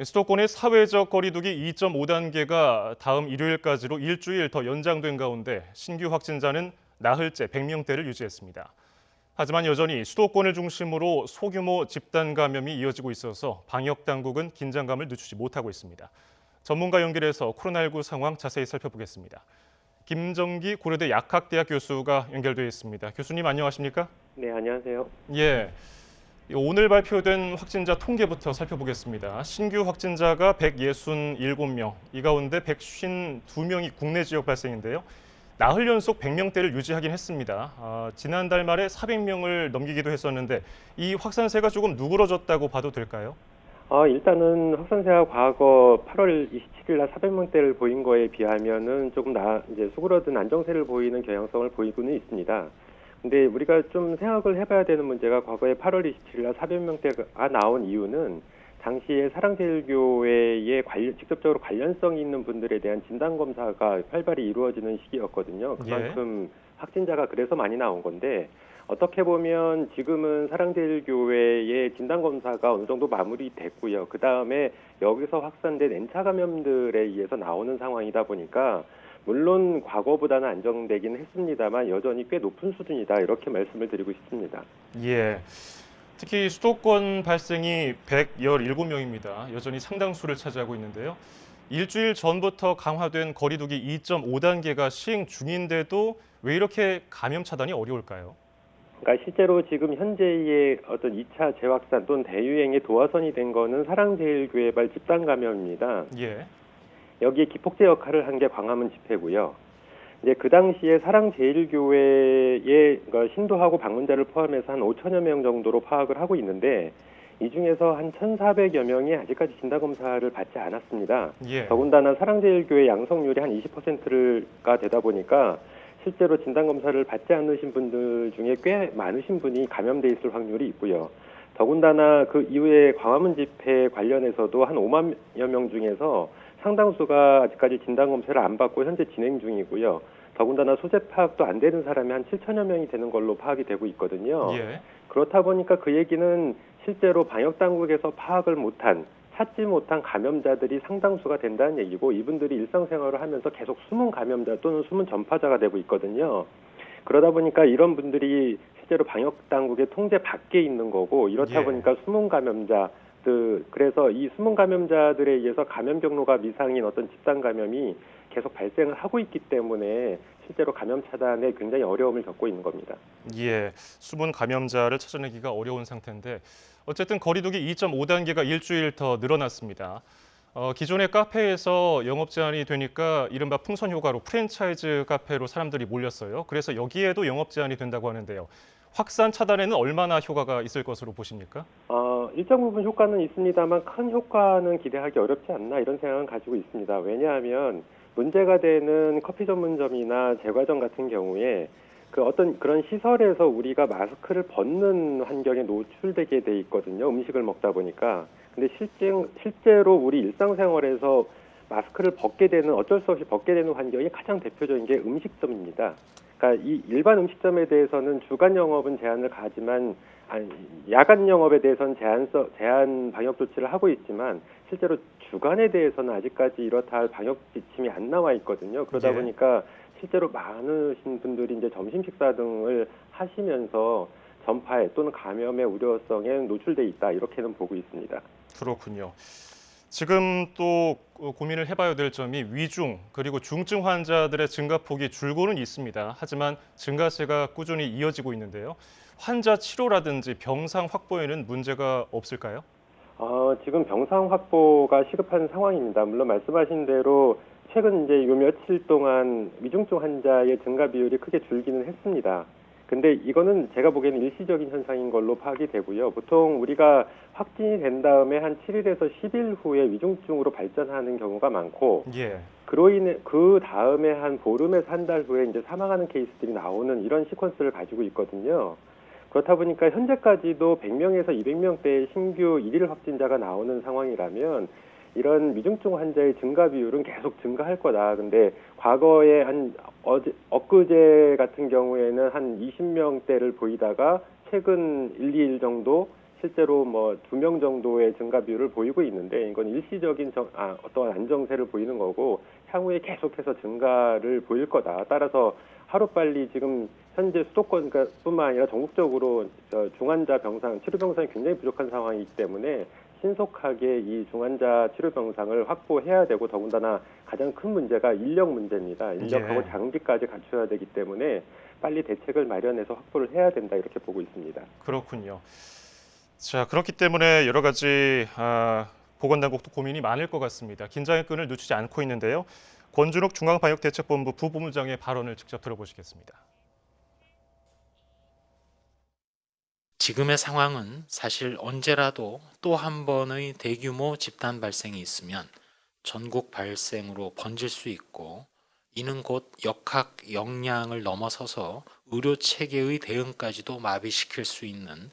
수도권의 사회적 거리두기 2.5단계가 다음 일요일까지로 일주일 더 연장된 가운데 신규 확진자는 나흘째 100명대를 유지했습니다. 하지만 여전히 수도권을 중심으로 소규모 집단 감염이 이어지고 있어서 방역 당국은 긴장감을 늦추지 못하고 있습니다. 전문가 연결해서 코로나19 상황 자세히 살펴보겠습니다. 김정기 고려대 약학대학 교수가 연결되어 있습니다. 교수님 안녕하십니까? 네, 안녕하세요. 예. 오늘 발표된 확진자 통계부터 살펴보겠습니다. 신규 확진자가 167명, 이 가운데 152명이 국내 지역 발생인데요. 나흘 연속 100명대를 유지하긴 했습니다. 지난달 말에 400명을 넘기기도 했었는데 이 확산세가 조금 누그러졌다고 봐도 될까요? 일단은 확산세가 과거 8월 27일 날 400명대를 보인 거에 비하면은 조금 이제 수그러든 안정세를 보이는 경향성을 보이고는 있습니다. 근데 우리가 좀 생각을 해봐야 되는 문제가 과거에 8월 27일 날 400명대가 나온 이유는 당시에 사랑제일교회에 직접적으로 관련성이 있는 분들에 대한 진단검사가 활발히 이루어지는 시기였거든요. 그만큼 확진자가 그래서 많이 나온 건데, 어떻게 보면 지금은 사랑제일교회의 진단검사가 어느 정도 마무리됐고요. 그 다음에 여기서 확산된 N차 감염들에 의해서 나오는 상황이다 보니까 물론 과거보다는 안정되긴 했습니다만 여전히 꽤 높은 수준이다, 이렇게 말씀을 드리고 싶습니다. 예. 특히 수도권 발생이 117명입니다. 여전히 상당수를 차지하고 있는데요. 일주일 전부터 강화된 거리두기 2.5단계가 시행 중인데도 왜 이렇게 감염 차단이 어려울까요? 그러니까 실제로 지금 현재의 어떤 2차 재확산 또는 대유행의 도화선이 된 거는 사랑제일교회발 집단 감염입니다. 예. 여기에 기폭제 역할을 한 게 광화문 집회고요. 이제 그 당시에 사랑제일교회의 신도하고 방문자를 포함해서 한 5천여 명 정도로 파악을 하고 있는데, 이 중에서 한 1,400여 명이 아직까지 진단검사를 받지 않았습니다. 예. 더군다나 사랑제일교회 양성률이 한 20%가 되다 보니까 실제로 진단검사를 받지 않으신 분들 중에 꽤 많으신 분이 감염돼 있을 확률이 있고요. 더군다나 그 이후에 광화문 집회 관련해서도 한 5만여 명 중에서 상당수가 아직까지 진단검사를 안 받고 현재 진행 중이고요. 더군다나 소재 파악도 안 되는 사람이 한 7천여 명이 되는 걸로 파악이 되고 있거든요. 예. 그렇다 보니까 그 얘기는 실제로 방역당국에서 파악을 못한, 찾지 못한 감염자들이 상당수가 된다는 얘기고, 이분들이 일상생활을 하면서 계속 숨은 감염자 또는 숨은 전파자가 되고 있거든요. 그러다 보니까 이런 분들이 실제로 방역당국의 통제 밖에 있는 거고, 이렇다 예. 보니까 숨은 감염자들, 그래서 이 숨은 감염자들에 의해서 감염 경로가 미상인 어떤 집단 감염이 계속 발생을 하고 있기 때문에 실제로 감염 차단에 굉장히 어려움을 겪고 있는 겁니다. 예. 숨은 감염자를 찾아내기가 어려운 상태인데 어쨌든 거리두기 2.5단계가 일주일 더 늘어났습니다. 기존의 카페에서 영업 제한이 되니까 이른바 풍선 효과로 프랜차이즈 카페로 사람들이 몰렸어요. 그래서 여기에도 영업 제한이 된다고 하는데요. 확산 차단에는 얼마나 효과가 있을 것으로 보십니까? 일정 부분 효과는 있습니다만 큰 효과는 기대하기 어렵지 않나, 이런 생각은 가지고 있습니다. 왜냐하면 문제가 되는 커피 전문점이나 제과점 같은 경우에 그 어떤 그런 시설에서 우리가 마스크를 벗는 환경에 노출되게 돼 있거든요. 음식을 먹다 보니까. 근데 실제로 우리 일상생활에서 마스크를 벗게 되는, 어쩔 수 없이 벗게 되는 환경이 가장 대표적인 게 음식점입니다. 그러니까 이 일반 음식점에 대해서는 주간 영업은 제한을 가지만, 야간 영업에 대해서는 제한 방역 조치를 하고 있지만 실제로 주간에 대해서는 아직까지 이렇다 할 방역 지침이 안 나와 있거든요. 그러다 예. 보니까 실제로 많으신 분들이 이제 점심 식사 등을 하시면서 전파에 또는 감염의 우려성에 노출돼 있다, 이렇게는 보고 있습니다. 그렇군요. 지금 또 고민을 해봐야 될 점이 위중 그리고 중증 환자들의 증가폭이 줄고는 있습니다. 하지만 증가세가 꾸준히 이어지고 있는데요. 환자 치료라든지 병상 확보에는 문제가 없을까요? 지금 병상 확보가 시급한 상황입니다. 물론 말씀하신 대로 최근 이제 요 며칠 동안 위중증 환자의 증가 비율이 크게 줄기는 했습니다. 근데 이거는 제가 보기에는 일시적인 현상인 걸로 파악이 되고요. 보통 우리가 확진이 된 다음에 한 7일에서 10일 후에 위중증으로 발전하는 경우가 많고, 예. 그로 인해 그 다음에 한 보름에서 한 달 후에 이제 사망하는 케이스들이 나오는 이런 시퀀스를 가지고 있거든요. 그렇다 보니까 현재까지도 100명에서 200명대의 신규 일일 확진자가 나오는 상황이라면 이런 위중증 환자의 증가 비율은 계속 증가할 거다. 근데 과거에 엊그제 같은 경우에는 한 20명대를 보이다가 최근 1, 2일 정도 실제로 뭐 2명 정도의 증가 비율을 보이고 있는데 이건 일시적인 어떠한 안정세를 보이는 거고 향후에 계속해서 증가를 보일 거다. 따라서 하루빨리 지금 현재 수도권뿐만 아니라 전국적으로 중환자 병상, 치료 병상이 굉장히 부족한 상황이기 때문에 신속하게 이 중환자 치료 병상을 확보해야 되고 더군다나 가장 큰 문제가 인력 문제입니다. 인력하고 예. 장비까지 갖춰야 되기 때문에 빨리 대책을 마련해서 확보를 해야 된다 이렇게 보고 있습니다. 그렇군요. 자, 그렇기 때문에 여러 가지 보건당국도 고민이 많을 것 같습니다. 긴장의 끈을 늦추지 않고 있는데요. 권준욱 중앙방역대책본부 부본부장의 발언을 직접 들어보시겠습니다. 지금의 상황은 사실 언제라도 또 한 번의 대규모 집단 발생이 있으면 전국 발생으로 번질 수 있고 이는 곧 역학 역량을 넘어서서 의료 체계의 대응까지도 마비시킬 수 있는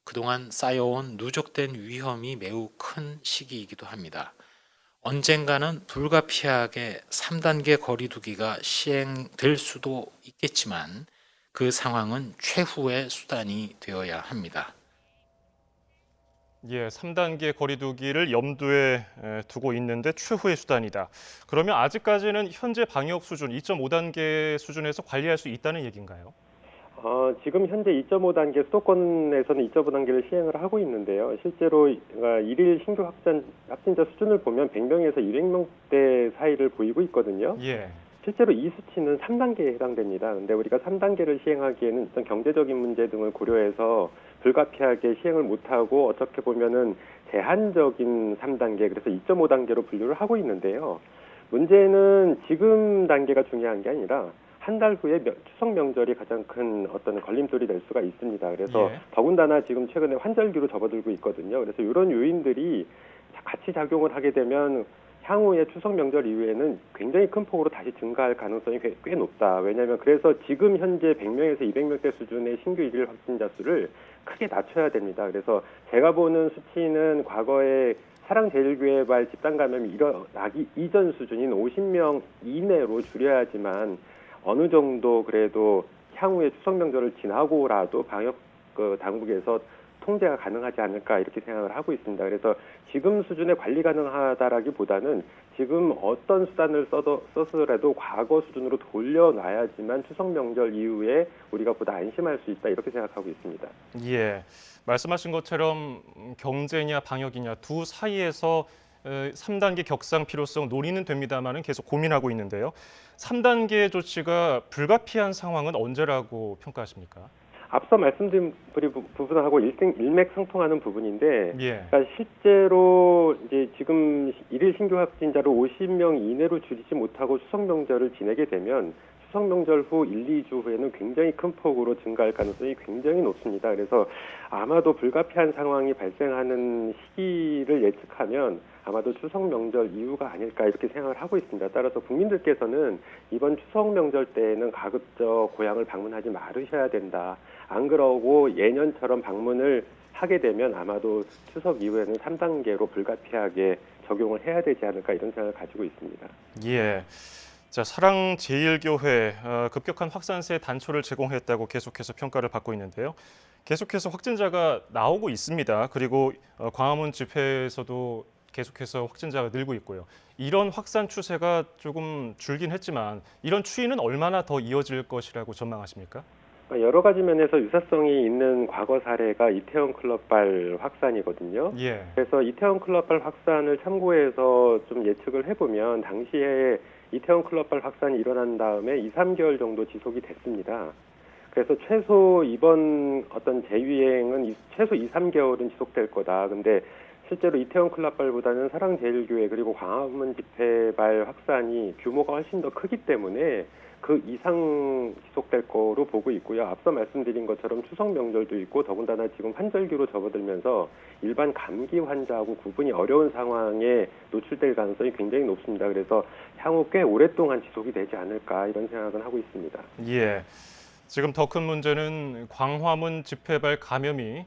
그동안 쌓여온 누적된 위험이 매우 큰 시기이기도 합니다. 언젠가는 불가피하게 3단계 거리두기가 시행될 수도 있겠지만 그 상황은 최후의 수단이 되어야 합니다. 예, 3단계 거리두기를 염두에 두고 있는데 최후의 수단이다. 그러면 아직까지는 현재 방역 수준 2.5단계 수준에서 관리할 수 있다는 얘기인가요? 지금 현재 2.5단계 수도권에서는 2.5단계를 시행을 하고 있는데요. 실제로 일일 신규 확진자 수준을 보면 100명에서 200명대 사이를 보이고 있거든요. 예. 실제로 이 수치는 3단계에 해당됩니다. 근데 우리가 3단계를 시행하기에는 어떤 경제적인 문제 등을 고려해서 불가피하게 시행을 못하고 어떻게 보면은 제한적인 3단계, 그래서 2.5단계로 분류를 하고 있는데요. 문제는 지금 단계가 중요한 게 아니라 한 달 후에 추석 명절이 가장 큰 어떤 걸림돌이 될 수가 있습니다. 그래서 예. 더군다나 지금 최근에 환절기로 접어들고 있거든요. 그래서 이런 요인들이 같이 작용을 하게 되면 향후에 추석 명절 이후에는 굉장히 큰 폭으로 다시 증가할 가능성이 꽤 높다. 왜냐하면 그래서 지금 현재 100명에서 200명대 수준의 신규 일일 확진자 수를 크게 낮춰야 됩니다. 그래서 제가 보는 수치는 과거에 사랑제일교회발 집단 감염이 일어나기 이전 수준인 50명 이내로 줄여야지만 어느 정도 그래도 향후에 추석 명절을 지나고라도 방역 당국에서 통제가 가능하지 않을까 이렇게 생각을 하고 있습니다. 그래서 지금 수준의 관리 가능하다라기보다는 지금 어떤 수단을 썼더라도 과거 수준으로 돌려놔야지만 추석 명절 이후에 우리가 보다 안심할 수 있다 이렇게 생각하고 있습니다. 예. 말씀하신 것처럼 경제냐 방역이냐 두 사이에서 3단계 격상 필요성 논의는 됩니다만은 계속 고민하고 있는데요. 3단계 조치가 불가피한 상황은 언제라고 평가하십니까? 앞서 말씀드린 부분하고 일맥상통하는 부분인데, 예. 그러니까 실제로 이제 지금 일일 신규 확진자를 50명 이내로 줄이지 못하고 추석 명절을 지내게 되면 추석 명절 후 1, 2주 후에는 굉장히 큰 폭으로 증가할 가능성이 굉장히 높습니다. 그래서 아마도 불가피한 상황이 발생하는 시기를 예측하면 아마도 추석 명절 이후가 아닐까 이렇게 생각을 하고 있습니다. 따라서 국민들께서는 이번 추석 명절 때에는 가급적 고향을 방문하지 말으셔야 된다. 안 그러고 예년처럼 방문을 하게 되면 아마도 추석 이후에는 3단계로 불가피하게 적용을 해야 되지 않을까 이런 생각을 가지고 있습니다. 예. 자, 사랑제일교회 급격한 확산세에 단초를 제공했다고 계속해서 평가를 받고 있는데요. 계속해서 확진자가 나오고 있습니다. 그리고 광화문 집회에서도 계속해서 확진자가 늘고 있고요. 이런 확산 추세가 조금 줄긴 했지만 이런 추이는 얼마나 더 이어질 것이라고 전망하십니까? 여러 가지 면에서 유사성이 있는 과거 사례가 이태원 클럽발 확산이거든요. 예. 그래서 이태원 클럽발 확산을 참고해서 좀 예측을 해보면 당시에 이태원 클럽발 확산이 일어난 다음에 2, 3개월 정도 지속이 됐습니다. 그래서 최소 이번 어떤 재유행은 최소 2, 3개월은 지속될 거다. 근데 실제로 이태원 클럽발보다는 사랑제일교회 그리고 광화문 집회발 확산이 규모가 훨씬 더 크기 때문에 그 이상 지속될 거로 보고 있고요. 앞서 말씀드린 것처럼 추석 명절도 있고 더군다나 지금 환절기로 접어들면서 일반 감기 환자하고 구분이 어려운 상황에 노출될 가능성이 굉장히 높습니다. 그래서 향후 꽤 오랫동안 지속이 되지 않을까 이런 생각은 하고 있습니다. 예. 지금 더 큰 문제는 광화문 집회발 감염이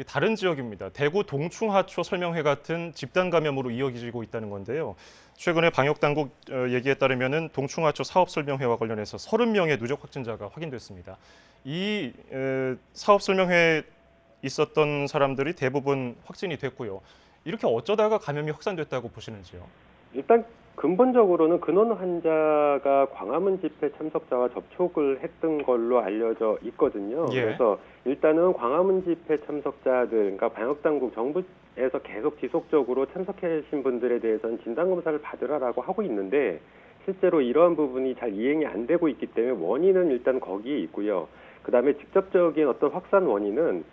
다른 지역입니다. 대구 동충하초 설명회 같은 집단 감염으로 이어지고 있다는 건데요. 최근에 방역당국 얘기에 따르면 동충하초 사업 설명회와 관련해서 30명의 누적 확진자가 확인됐습니다. 이 사업 설명회 있었던 사람들이 대부분 확진이 됐고요. 이렇게 어쩌다가 감염이 확산됐다고 보시는지요? 일단 근본적으로는 근원 환자가 광화문 집회 참석자와 접촉을 했던 걸로 알려져 있거든요. 예. 그래서 일단은 광화문 집회 참석자들, 그러니까 방역당국 정부에서 계속 지속적으로 참석하신 분들에 대해서는 진단검사를 받으라라고 하고 있는데 실제로 이러한 부분이 잘 이행이 안 되고 있기 때문에 원인은 일단 거기에 있고요. 그다음에 직접적인 어떤 확산 원인은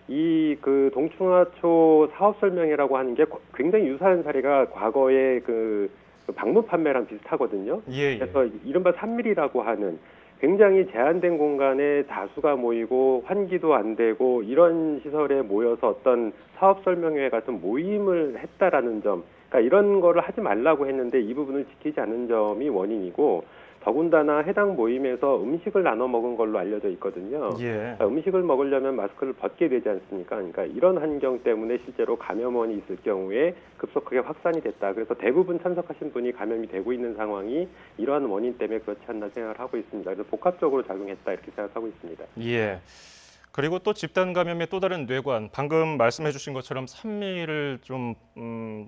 이 그 동충하초 사업 설명회라고 하는 게 굉장히 유사한 사례가 과거에 그 방문 판매랑 비슷하거든요. 예, 예. 그래서 이른바 3밀이라고 하는 굉장히 제한된 공간에 다수가 모이고 환기도 안 되고 이런 시설에 모여서 어떤 사업 설명회 같은 모임을 했다라는 점, 그러니까 이런 거를 하지 말라고 했는데 이 부분을 지키지 않은 점이 원인이고, 더군다나 해당 모임에서 음식을 나눠 먹은 걸로 알려져 있거든요. 예. 그러니까 음식을 먹으려면 마스크를 벗게 되지 않습니까? 그러니까 이런 환경 때문에 실제로 감염원이 있을 경우에 급속하게 확산이 됐다. 그래서 대부분 참석하신 분이 감염이 되고 있는 상황이 이러한 원인 때문에 그렇지 않나 생각을 하고 있습니다. 그래서 복합적으로 작용했다 이렇게 생각하고 있습니다. 예. 그리고 또 집단 감염의 또 다른 뇌관, 방금 말씀해 주신 것처럼 3밀을 좀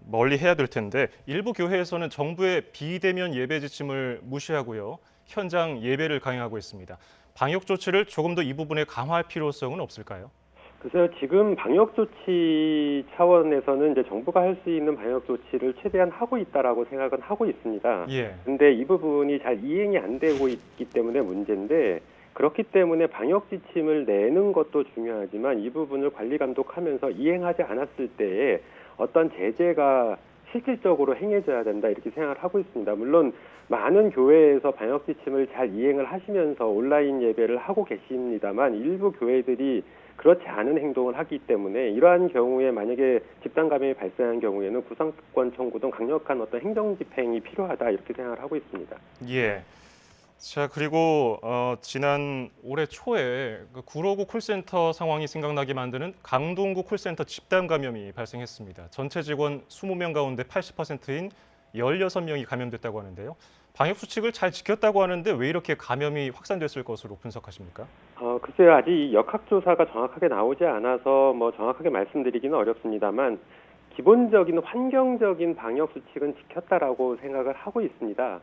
멀리 해야 될 텐데 일부 교회에서는 정부의 비대면 예배 지침을 무시하고요. 현장 예배를 강행하고 있습니다. 방역 조치를 조금 더 이 부분에 강화할 필요성은 없을까요? 글쎄요, 지금 방역 조치 차원에서는 이제 정부가 할 수 있는 방역 조치를 최대한 하고 있다라고 생각은 하고 있습니다. 예. 근데 이 부분이 잘 이행이 안 되고 있기 때문에 문제인데, 그렇기 때문에 방역 지침을 내는 것도 중요하지만 이 부분을 관리 감독하면서 이행하지 않았을 때에 어떤 제재가 실질적으로 행해져야 된다 이렇게 생각을 하고 있습니다. 물론 많은 교회에서 방역 지침을 잘 이행을 하시면서 온라인 예배를 하고 계십니다만 일부 교회들이 그렇지 않은 행동을 하기 때문에 이러한 경우에 만약에 집단 감염이 발생한 경우에는 구상권 청구 등 강력한 어떤 행정 집행이 필요하다 이렇게 생각을 하고 있습니다. 예. 자, 그리고 지난 올해 초에 그 구로구 콜센터 상황이 생각나게 만드는 강동구 콜센터 집단 감염이 발생했습니다. 전체 직원 20명 가운데 80%인 16명이 감염됐다고 하는데요. 방역 수칙을 잘 지켰다고 하는데 왜 이렇게 감염이 확산됐을 것으로 분석하십니까? 글쎄요, 아직 역학조사가 정확하게 나오지 않아서 뭐 정확하게 말씀드리기는 어렵습니다만 기본적인 환경적인 방역 수칙은 지켰다라고 생각을 하고 있습니다.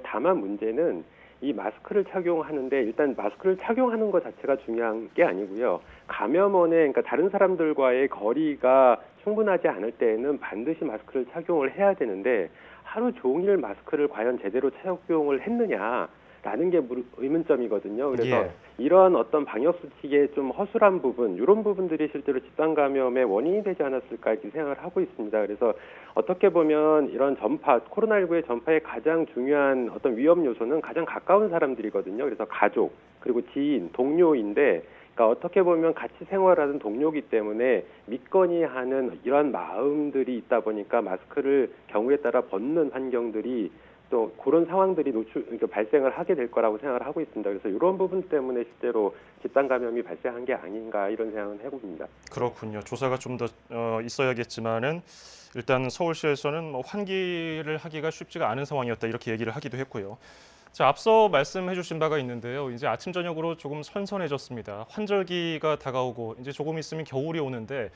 다만 문제는 이 마스크를 착용하는데 일단 마스크를 착용하는 것 자체가 중요한 게 아니고요. 감염원에 그러니까 다른 사람들과의 거리가 충분하지 않을 때에는 반드시 마스크를 착용을 해야 되는데 하루 종일 마스크를 과연 제대로 착용을 했느냐라는 게 의문점이거든요. 그래서 예. 이러한 어떤 방역 수칙의 좀 허술한 부분, 이런 부분들이 실제로 집단 감염의 원인이 되지 않았을까 이렇게 생각을 하고 있습니다. 그래서 어떻게 보면 이런 전파, 코로나19의 전파의 가장 중요한 어떤 위험 요소는 가장 가까운 사람들이거든요. 그래서 가족, 그리고 지인, 동료인데, 그러니까 어떻게 보면 같이 생활하는 동료이기 때문에 믿거니 하는 이런 마음들이 있다 보니까 마스크를 경우에 따라 벗는 환경들이 또 그런 상황들이 그러니까 발생을 하게 될 거라고 생각을 하고 있습니다. 그래서 이런 부분 때문에 실제로 집단 감염이 발생한 게 아닌가 이런 생각은 해봅니다. 그렇군요. 조사가 좀 더 있어야겠지만은 일단 서울시에서는 뭐 환기를 하기가 쉽지가 않은 상황이었다 이렇게 얘기를 하기도 했고요. 자, 앞서 말씀해 주신 바가 있는데요. 이제 아침 저녁으로 조금 선선해졌습니다. 환절기가 다가오고 이제 조금 있으면 겨울이 오는데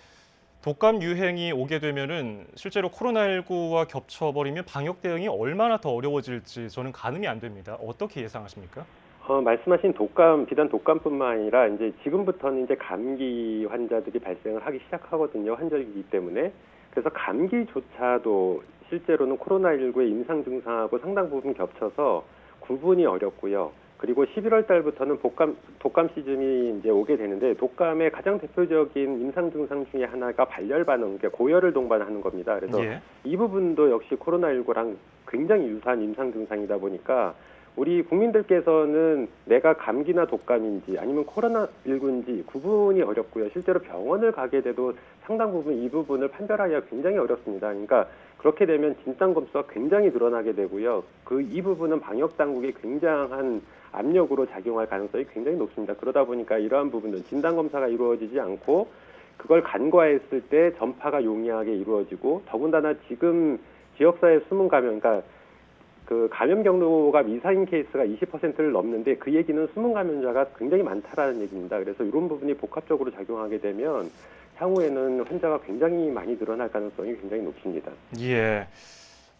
독감 유행이 오게 되면은 실제로 코로나19와 겹쳐버리면 방역 대응이 얼마나 더 어려워질지 저는 가늠이 안 됩니다. 어떻게 예상하십니까? 말씀하신 독감, 비단 독감뿐만 아니라 이제 지금부터는 이제 감기 환자들이 발생을 하기 시작하거든요. 환절기이기 때문에. 그래서 감기조차도 실제로는 코로나19의 임상 증상하고 상당 부분 겹쳐서 구분이 어렵고요. 그리고 11월 달부터는 독감 시즌이 이제 오게 되는데 독감의 가장 대표적인 임상 증상 중에 하나가 발열 반응, 그러니까 고열을 동반하는 겁니다. 그래서 예. 이 부분도 역시 코로나19랑 굉장히 유사한 임상 증상이다 보니까 우리 국민들께서는 내가 감기나 독감인지 아니면 코로나19인지 구분이 어렵고요. 실제로 병원을 가게 돼도 상당 부분 이 부분을 판별하기가 굉장히 어렵습니다. 그러니까 그렇게 되면 진단검사가 굉장히 늘어나게 되고요. 이 부분은 방역 당국의 굉장한 압력으로 작용할 가능성이 굉장히 높습니다. 그러다 보니까 이러한 부분은 진단검사가 이루어지지 않고 그걸 간과했을 때 전파가 용이하게 이루어지고 더군다나 지금 지역사회 숨은 감염, 그러니까 그 감염 경로가 미사인 케이스가 20%를 넘는데 그 얘기는 숨은 감염자가 굉장히 많다라는 얘기입니다. 그래서 이런 부분이 복합적으로 작용하게 되면 향후에는 환자가 굉장히 많이 늘어날 가능성이 굉장히 높습니다. 예.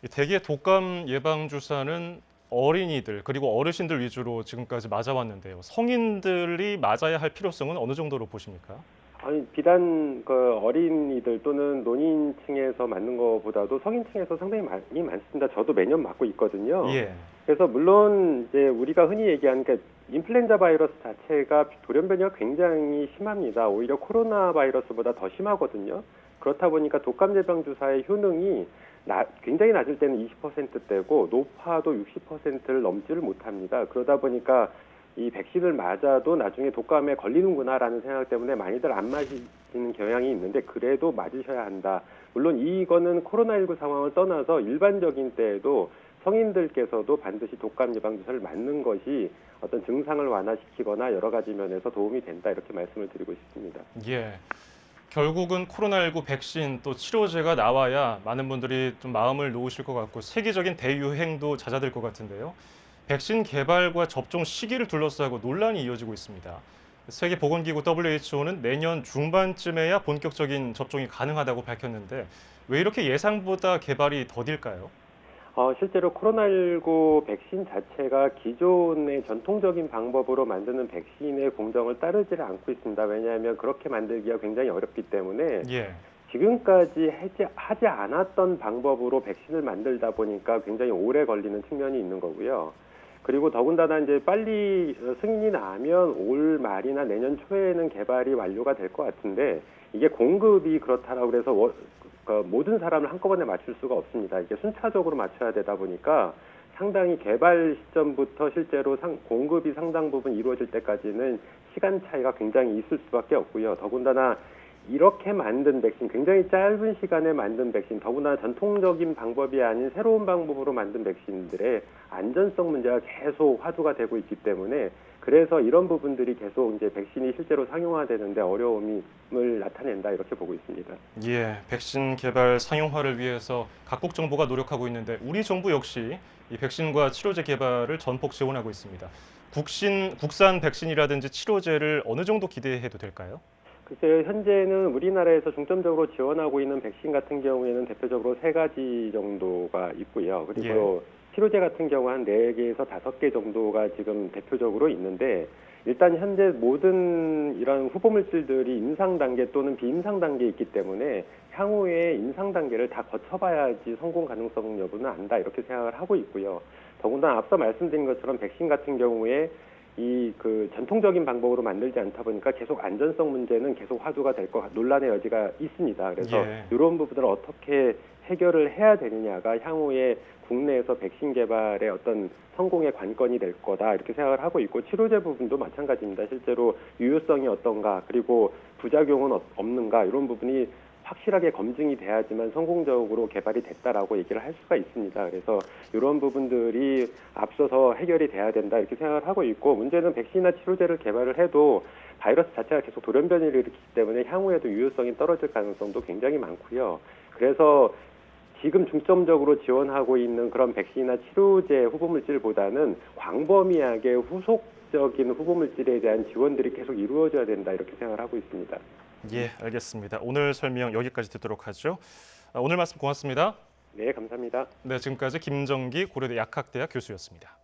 이 대개 독감 예방 주사는 어린이들 그리고 어르신들 위주로 지금까지 맞아왔는데요. 성인들이 맞아야 할 필요성은 어느 정도로 보십니까? 아니, 비단 그 어린이들 또는 노인층에서 맞는 것보다도 성인층에서 상당히 많이 많습니다. 저도 매년 맞고 있거든요. 예. 그래서 물론 이제 우리가 흔히 얘기하는 그 인플루엔자 바이러스 자체가 돌연변이가 굉장히 심합니다. 오히려 코로나 바이러스보다 더 심하거든요. 그렇다 보니까 독감 예방 주사의 효능이 굉장히 낮을 때는 20%대고 높아도 60%를 넘지를 못합니다. 그러다 보니까 이 백신을 맞아도 나중에 독감에 걸리는구나라는 생각 때문에 많이들 안 맞이는 경향이 있는데 그래도 맞으셔야 한다. 물론 이거는 코로나19 상황을 떠나서 일반적인 때에도 성인들께서도 반드시 독감 예방 주사를 맞는 것이 어떤 증상을 완화시키거나 여러 가지 면에서 도움이 된다 이렇게 말씀을 드리고 싶습니다. 예. 결국은 코로나19 백신 또 치료제가 나와야 많은 분들이 좀 마음을 놓으실 것 같고 세계적인 대유행도 잦아들 것 같은데요. 백신 개발과 접종 시기를 둘러싸고 논란이 이어지고 있습니다. 세계보건기구 WHO는 내년 중반쯤에야 본격적인 접종이 가능하다고 밝혔는데 왜 이렇게 예상보다 개발이 더딜까요? 실제로 코로나19 백신 자체가 기존의 전통적인 방법으로 만드는 백신의 공정을 따르지를 않고 있습니다. 왜냐하면 그렇게 만들기가 굉장히 어렵기 때문에 예. 지금까지 하지 않았던 방법으로 백신을 만들다 보니까 굉장히 오래 걸리는 측면이 있는 거고요. 그리고 더군다나 이제 빨리 승인이 나면 올 말이나 내년 초에는 개발이 완료가 될 것 같은데 이게 공급이 그렇다라고 그래서 모든 사람을 한꺼번에 맞출 수가 없습니다. 이게 순차적으로 맞춰야 되다 보니까 상당히 개발 시점부터 실제로 공급이 상당 부분 이루어질 때까지는 시간 차이가 굉장히 있을 수밖에 없고요. 더군다나 이렇게 만든 백신, 굉장히 짧은 시간에 만든 백신, 더구나 전통적인 방법이 아닌 새로운 방법으로 만든 백신들의 안전성 문제가 계속 화두가 되고 있기 때문에 그래서 이런 부분들이 계속 이제 백신이 실제로 상용화되는데 어려움을 나타낸다 이렇게 보고 있습니다. 예, 백신 개발 상용화를 위해서 각국 정부가 노력하고 있는데 우리 정부 역시 이 백신과 치료제 개발을 전폭 지원하고 있습니다. 국산 백신이라든지 치료제를 어느 정도 기대해도 될까요? 글쎄요, 현재는 우리나라에서 중점적으로 지원하고 있는 백신 같은 경우에는 대표적으로 3가지 정도가 있고요. 그리고 치료제 같은 경우 한 4개에서 5개 정도가 지금 대표적으로 있는데 일단 현재 모든 이런 후보물질들이 임상 단계 또는 비임상 단계에 있기 때문에 향후에 임상 단계를 다 거쳐봐야지 성공 가능성 여부는 안다 이렇게 생각을 하고 있고요. 더군다나 앞서 말씀드린 것처럼 백신 같은 경우에 그 전통적인 방법으로 만들지 않다 보니까 계속 안전성 문제는 계속 화두가 될 논란의 여지가 있습니다. 그래서 이런 부분을 어떻게 해결을 해야 되느냐가 향후에 국내에서 백신 개발의 어떤 성공의 관건이 될 거다 이렇게 생각을 하고 있고 치료제 부분도 마찬가지입니다. 실제로 유효성이 어떤가 그리고 부작용은 없는가 이런 부분이 확실하게 검증이 돼야지만 성공적으로 개발이 됐다라고 얘기를 할 수가 있습니다. 그래서 이런 부분들이 앞서서 해결이 돼야 된다 이렇게 생각을 하고 있고 문제는 백신이나 치료제를 개발을 해도 바이러스 자체가 계속 돌연변이를 일으키기 때문에 향후에도 유효성이 떨어질 가능성도 굉장히 많고요. 그래서 지금 중점적으로 지원하고 있는 그런 백신이나 치료제 후보물질보다는 광범위하게 후속적인 후보물질에 대한 지원들이 계속 이루어져야 된다 이렇게 생각을 하고 있습니다. 예, 알겠습니다. 오늘 설명 여기까지 듣도록 하죠. 오늘 말씀 고맙습니다. 네, 감사합니다. 네, 지금까지 김정기 고려대 약학대학 교수였습니다.